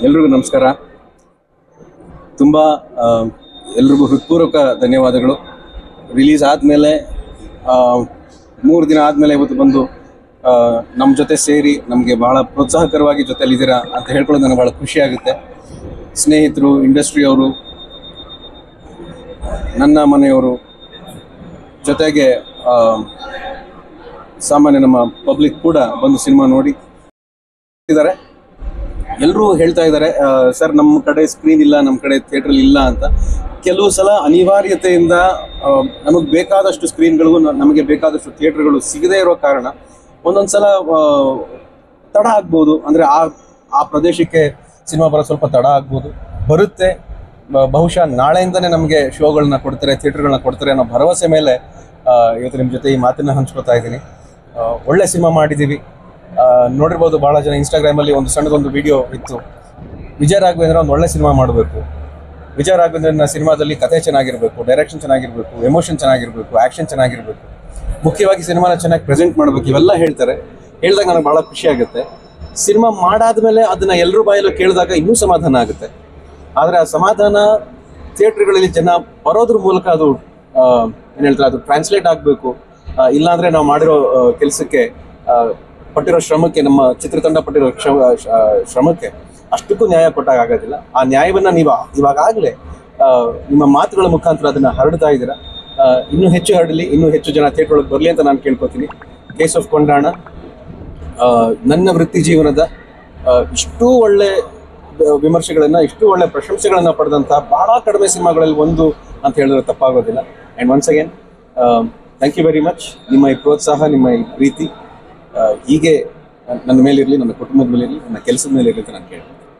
ಎಲ್ರಿಗೂ ನಮಸ್ಕಾರ. ತುಂಬ ಎಲ್ರಿಗೂ ಹೃತ್ಪೂರ್ವಕ ಧನ್ಯವಾದಗಳು. ರಿಲೀಸ್ ಆದಮೇಲೆ 3 ದಿನ ಆದಮೇಲೆ ಇವತ್ತು ಬಂದು ನಮ್ಮ ಜೊತೆ ಸೇರಿ ನಮಗೆ ಬಹಳ ಪ್ರೋತ್ಸಾಹಕರವಾಗಿ ಜೊತೆಲಿದ್ದೀರಾ ಅಂತ ಹೇಳ್ಕೊಳ್ಳೋದು ನನಗೆ ಭಾಳ ಖುಷಿಯಾಗುತ್ತೆ. ಸ್ನೇಹಿತರು, ಇಂಡಸ್ಟ್ರಿಯವರು, ನನ್ನ ಮನೆಯವರು, ಜೊತೆಗೆ ಸಾಮಾನ್ಯ ನಮ್ಮ ಪಬ್ಲಿಕ್ ಕೂಡ ಬಂದು ಸಿನಿಮಾ ನೋಡಿ ಇದ್ದಾರೆ. ಎಲ್ಲರೂ ಹೇಳ್ತಾ ಇದ್ದಾರೆ, ಸರ್ ನಮ್ಮ ಕಡೆ ಸ್ಕ್ರೀನ್ ಇಲ್ಲ, ನಮ್ಮ ಕಡೆ ಥಿಯೇಟ್ರಲ್ಲಿ ಇಲ್ಲ ಅಂತ. ಕೆಲವು ಸಲ ಅನಿವಾರ್ಯತೆಯಿಂದ ನಮಗೆ ಬೇಕಾದಷ್ಟು ಸ್ಕ್ರೀನ್ಗಳಿಗೂ ನಮಗೆ ಬೇಕಾದಷ್ಟು ಥಿಯೇಟ್ರ್ಗಳು ಸಿಗದೇ ಇರೋ ಕಾರಣ ಒಂದೊಂದು ಸಲ ತಡ ಆಗ್ಬೋದು. ಅಂದರೆ ಆ ಪ್ರದೇಶಕ್ಕೆ ಸಿನಿಮಾ ಬರೋ ಸ್ವಲ್ಪ ತಡ ಆಗ್ಬೋದು. ಬರುತ್ತೆ, ಬಹುಶಃ ನಾಳೆಯಿಂದನೇ ನಮಗೆ ಶೋಗಳನ್ನ ಕೊಡ್ತಾರೆ, ಥಿಯೇಟ್ರ್ಗಳನ್ನ ಕೊಡ್ತಾರೆ ಅನ್ನೋ ಭರವಸೆ ಮೇಲೆ ಇವತ್ತು ನಿಮ್ಮ ಜೊತೆ ಈ ಮಾತನ್ನು ಹಂಚ್ಕೊತಾ ಇದ್ದೀನಿ. ಒಳ್ಳೆ ಸಿನಿಮಾ ಮಾಡಿದ್ದೀವಿ. ನೋಡಿರ್ಬೋದು, ಭಾಳ ಜನ ಇನ್ಸ್ಟಾಗ್ರಾಮಲ್ಲಿ ಒಂದು ಸಣ್ಣದೊಂದು ವಿಡಿಯೋ ಇತ್ತು, ವಿಜಯ ರಾಘವೇಂದ್ರ ಒಂದು ಒಳ್ಳೆ ಸಿನಿಮಾ ಮಾಡಬೇಕು, ವಿಜಯ ರಾಘವೇಂದ್ರನ ಸಿನಿಮಾದಲ್ಲಿ ಕಥೆ ಚೆನ್ನಾಗಿರಬೇಕು, ಡೈರೆಕ್ಷನ್ ಚೆನ್ನಾಗಿರಬೇಕು, ಎಮೋಷನ್ ಚೆನ್ನಾಗಿರಬೇಕು, ಆ್ಯಕ್ಷನ್ ಚೆನ್ನಾಗಿರಬೇಕು, ಮುಖ್ಯವಾಗಿ ಸಿನಿಮಾನ ಚೆನ್ನಾಗಿ ಪ್ರೆಸೆಂಟ್ ಮಾಡಬೇಕು, ಇವೆಲ್ಲ ಹೇಳ್ತಾರೆ. ಹೇಳಿದಾಗ ನನಗೆ ಭಾಳ ಖುಷಿ ಆಗುತ್ತೆ. ಸಿನಿಮಾ ಮಾಡಾದ್ಮೇಲೆ ಅದನ್ನು ಎಲ್ಲರೂ ಬಾಯಲ್ಲೂ ಕೇಳಿದಾಗ ಇನ್ನೂ ಸಮಾಧಾನ ಆಗುತ್ತೆ. ಆದರೆ ಆ ಸಮಾಧಾನ ಥಿಯೇಟ್ರ್ಗಳಲ್ಲಿ ಜನ ಬರೋದ್ರ ಮೂಲಕ ಅದು ಏನು ಹೇಳ್ತಾರೆ, ಅದು ಟ್ರಾನ್ಸ್ಲೇಟ್ ಆಗಬೇಕು. ಇಲ್ಲಾಂದರೆ ನಾವು ಮಾಡಿರೋ ಕೆಲಸಕ್ಕೆ, ಪಟ್ಟಿರೋ ಶ್ರಮಕ್ಕೆ, ನಮ್ಮ ಚಿತ್ರತಂಡ ಪಟ್ಟಿರೋ ಶ್ರಮಕ್ಕೆ ಅಷ್ಟಕ್ಕೂ ನ್ಯಾಯ ಕೊಟ್ಟಾಗ ಆಗೋದಿಲ್ಲ. ಆ ನ್ಯಾಯವನ್ನು ನೀವು ಇವಾಗಲೇ ನಿಮ್ಮ ಮಾತುಗಳ ಮುಖಾಂತರ ಅದನ್ನು ಹರಡ್ತಾ ಇದ್ದೀರಾ. ಇನ್ನೂ ಹೆಚ್ಚು ಹರಡಲಿ, ಇನ್ನೂ ಹೆಚ್ಚು ಜನ ಥಿಯೇಟ್ರ್ ಒಳಗೆ ಬರಲಿ ಅಂತ ನಾನು ಕೇಳ್ಕೊತೀನಿ. ಕೇಸ್ ಆಫ್ ಕೊಂಡಾಣ ನನ್ನ ವೃತ್ತಿ ಜೀವನದ ಇಷ್ಟೂ ಒಳ್ಳೆ ವಿಮರ್ಶೆಗಳನ್ನು, ಇಷ್ಟು ಒಳ್ಳೆ ಪ್ರಶಂಸೆಗಳನ್ನು ಪಡೆದಂಥ ಭಾಳ ಕಡಿಮೆ ಸಿನಿಮಾಗಳಲ್ಲಿ ಒಂದು ಅಂತ ಹೇಳಿದ್ರೆ ತಪ್ಪಾಗೋದಿಲ್ಲ. And once again thank you very much. ನಿಮ್ಮ ಈ ಪ್ರೋತ್ಸಾಹ, ನಿಮ್ಮ ಈ ಪ್ರೀತಿ ಹೀಗೆ ನನ್ನ ಮೇಲಿರಲಿ, ನನ್ನ ಕುಟುಂಬದ ಮೇಲಿರಲಿ, ನನ್ನ ಕೆಲಸದ ಮೇಲೆ ಇರಲಿ ಅಂತ ನಾನು ಕೇಳ್ತೀನಿ.